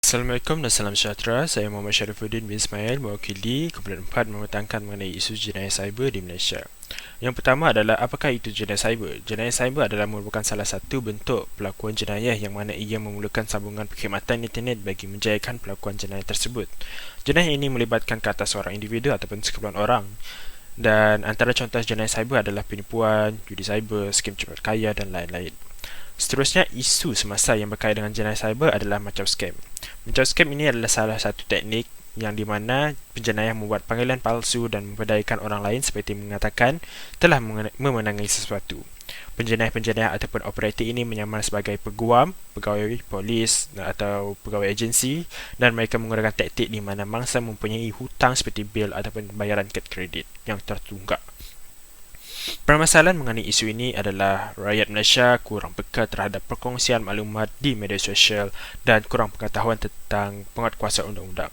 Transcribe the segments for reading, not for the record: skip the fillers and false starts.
Assalamualaikum dan salam sejahtera. Saya Muhammad Sharifuddin bin Ismail, mewakili kumpulan 4 membentangkan mengenai isu jenayah cyber di Malaysia. Yang pertama adalah, apakah itu jenayah cyber? Jenayah cyber adalah merupakan salah satu bentuk pelakuan jenayah yang mana ia memerlukan sambungan perkhidmatan internet bagi menjayakan pelakuan jenayah tersebut. Jenayah ini melibatkan ke atas seorang individu ataupun sekumpulan orang. Dan antara contoh jenayah cyber adalah penipuan, judi cyber, skim cepat kaya dan lain-lain. Seterusnya, isu semasa yang berkaitan dengan jenayah cyber adalah macam scam. Macam scam ini adalah salah satu teknik yang di mana penjenayah membuat panggilan palsu dan memperdayakan orang lain seperti mengatakan telah memenangi sesuatu. Penjenayah-penjenayah ataupun operator ini menyamar sebagai peguam, pegawai polis atau pegawai agensi, dan mereka menggunakan taktik di mana mangsa mempunyai hutang seperti bil ataupun bayaran kad kredit yang tertunggak. Permasalahan mengenai isu ini adalah rakyat Malaysia kurang peka terhadap perkongsian maklumat di media sosial dan kurang pengetahuan tentang penguatkuasaan undang-undang.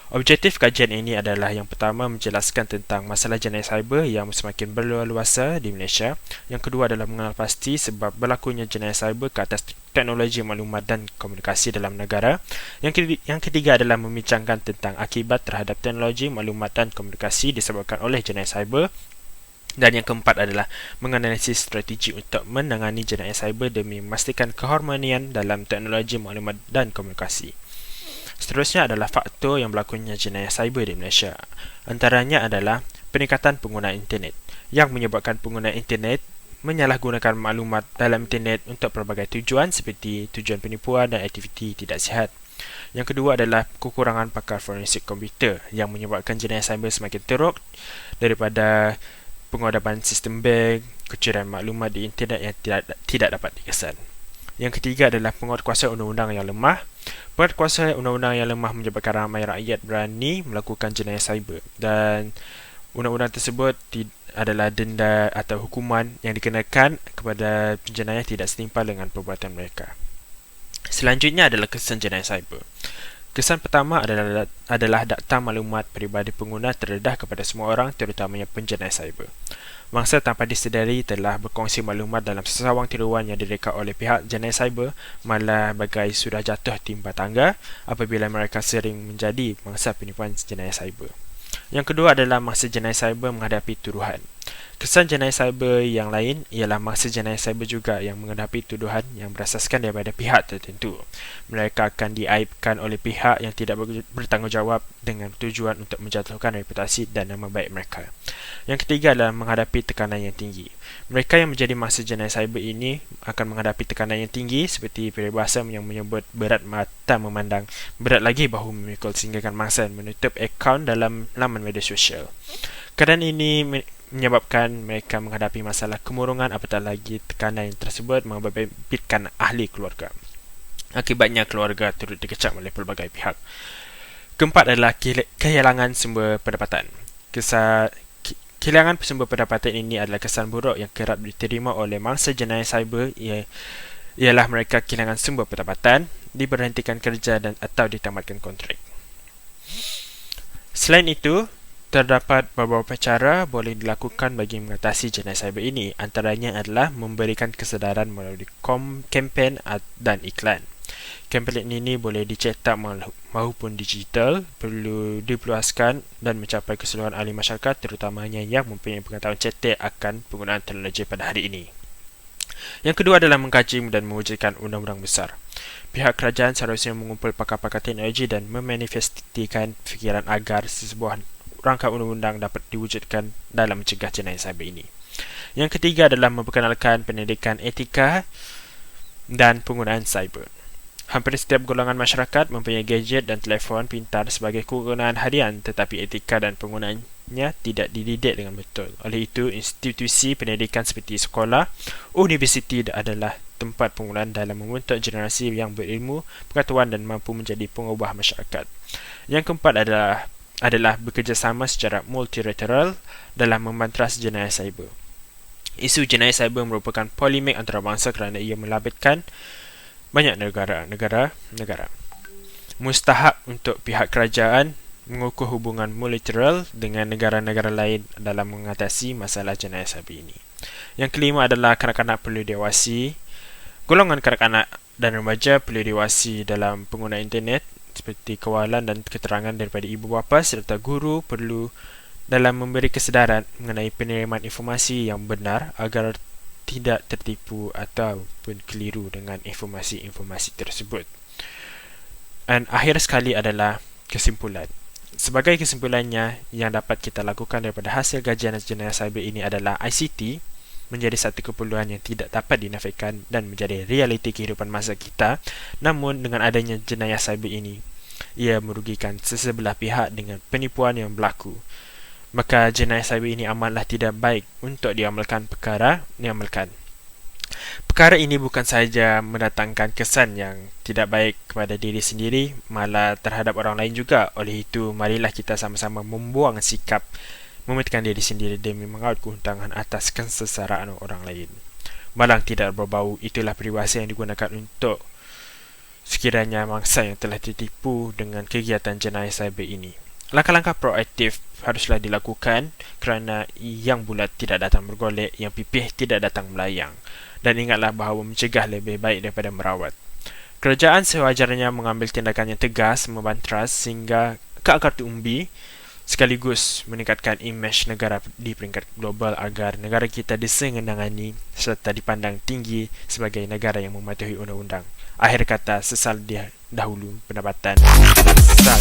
Objektif kajian ini adalah yang pertama menjelaskan tentang masalah jenayah cyber yang semakin berluasa di Malaysia. Yang kedua adalah mengenal pasti sebab berlakunya jenayah cyber ke atas teknologi maklumat dan komunikasi dalam negara. Yang ketiga adalah membincangkan tentang akibat terhadap teknologi maklumat dan komunikasi disebabkan oleh jenayah cyber. Dan yang keempat adalah menganalisis strategi untuk menangani jenayah cyber demi memastikan keharmonian dalam teknologi maklumat dan komunikasi. Seterusnya adalah faktor yang berlakunya jenayah cyber di Malaysia. Antaranya adalah peningkatan pengguna internet yang menyebabkan pengguna internet menyalahgunakan maklumat dalam internet untuk pelbagai tujuan seperti tujuan penipuan dan aktiviti tidak sihat. Yang kedua adalah kekurangan pakar forensik komputer yang menyebabkan jenayah cyber semakin teruk daripada pengodapan sistem bank, kucuran maklumat di internet yang tidak dapat dikesan. Yang ketiga adalah penguatkuasaan undang-undang yang lemah. Penguatkuasaan undang-undang yang lemah menyebabkan ramai rakyat berani melakukan jenayah cyber, dan undang-undang tersebut adalah denda atau hukuman yang dikenakan kepada penjenayah tidak setimpal dengan perbuatan mereka. Selanjutnya adalah kesan jenayah cyber. Kesan pertama adalah data maklumat peribadi pengguna terdedah kepada semua orang, terutamanya penjenayah cyber. Mangsa tanpa disedari telah berkongsi maklumat dalam sesawang tiruan yang direka oleh pihak jenayah cyber, malah bagai sudah jatuh timba tangga apabila mereka sering menjadi mangsa penipuan jenayah cyber. Yang kedua adalah mangsa jenayah cyber menghadapi tuduhan. Kesan jenayah cyber yang lain ialah mangsa jenayah cyber juga yang menghadapi tuduhan yang berasaskan daripada pihak tertentu. Mereka akan diaibkan oleh pihak yang tidak bertanggungjawab dengan tujuan untuk menjatuhkan reputasi dan nama baik mereka. Yang ketiga adalah menghadapi tekanan yang tinggi. Mereka yang menjadi mangsa jenayah cyber ini akan menghadapi tekanan yang tinggi seperti peribahasa yang menyebut berat mata memandang, berat lagi bahu memikul, sehingga mangsa menutup akaun dalam laman media sosial. Keadaan ini menyebabkan mereka menghadapi masalah kemurungan, apatah lagi tekanan yang tersebut membabitkan ahli keluarga. Akibatnya keluarga turut dikecam oleh pelbagai pihak. Keempat adalah kehilangan sumber pendapatan. Kehilangan sumber pendapatan ini adalah kesan buruk yang kerap diterima oleh mangsa jenayah cyber, ialah mereka kehilangan sumber pendapatan, diberhentikan kerja dan atau ditamatkan kontrak. Selain itu, terdapat beberapa cara boleh dilakukan bagi mengatasi jenayah cyber ini. Antaranya adalah memberikan kesedaran melalui kempen dan iklan. Kempen ini boleh dicetak maupun digital, perlu diperluaskan dan mencapai keseluruhan ahli masyarakat, terutamanya yang mempunyai pengetahuan cetek akan penggunaan teknologi pada hari ini. Yang kedua adalah mengkaji dan mewujudkan undang-undang besar. Pihak kerajaan seharusnya mengumpul pakar-pakar teknologi dan memanifestikan fikiran agar sebuah rangka undang-undang dapat diwujudkan dalam mencegah jenayah cyber ini. Yang ketiga adalah memperkenalkan pendidikan etika dan penggunaan cyber. Hampir setiap golongan masyarakat mempunyai gadget dan telefon pintar sebagai kegunaan harian, tetapi etika dan penggunaannya tidak dididik dengan betul. Oleh itu, institusi pendidikan seperti sekolah, universiti adalah tempat penggunaan dalam membentuk generasi yang berilmu, pengetahuan dan mampu menjadi pengubah masyarakat. Yang keempat adalah bekerjasama secara multilateral dalam membantras jenayah cyber. Isu jenayah cyber merupakan polemik antarabangsa kerana ia melibatkan banyak negara. Mustahak untuk pihak kerajaan mengukuh hubungan multilateral dengan negara-negara lain dalam mengatasi masalah jenayah cyber ini. Yang kelima adalah kanak-kanak perlu diawasi. Golongan kanak-kanak dan remaja perlu diawasi dalam penggunaan internet. seperti kawalan dan keterangan daripada ibu bapa serta guru perlu dalam memberi kesedaran mengenai penerimaan informasi yang benar agar tidak tertipu ataupun keliru dengan informasi-informasi tersebut. Dan akhir sekali adalah kesimpulan. Sebagai kesimpulannya, yang dapat kita lakukan daripada hasil kajian jenayah cyber ini adalah ICT menjadi satu keperluan yang tidak dapat dinafikan dan menjadi realiti kehidupan masa kita. Namun dengan adanya jenayah cyber ini, ia merugikan sesebelah pihak dengan penipuan yang berlaku. Maka jenayah cyber ini amatlah tidak baik untuk diamalkan Perkara ini bukan sahaja mendatangkan kesan yang tidak baik kepada diri sendiri, malah terhadap orang lain juga. Oleh itu, marilah kita sama-sama membuang sikap memetikan diri sendiri demi mengawal keuntungan atas kesesaraan orang lain. Malang tidak berbau, itulah peribahasa yang digunakan untuk sekiranya mangsa yang telah tertipu dengan kegiatan jenayah cyber ini. Langkah-langkah proaktif haruslah dilakukan kerana yang bulat tidak datang bergolek, yang pipih tidak datang melayang. Dan ingatlah bahawa mencegah lebih baik daripada merawat. Kerajaan sewajarnya mengambil tindakan yang tegas, membantras sehingga ke akar umbi, sekaligus meningkatkan imej negara di peringkat global agar negara kita disenandungani serta dipandang tinggi sebagai negara yang mematuhi undang-undang. Akhir kata, sesal dia dahulu pendapatan, sesal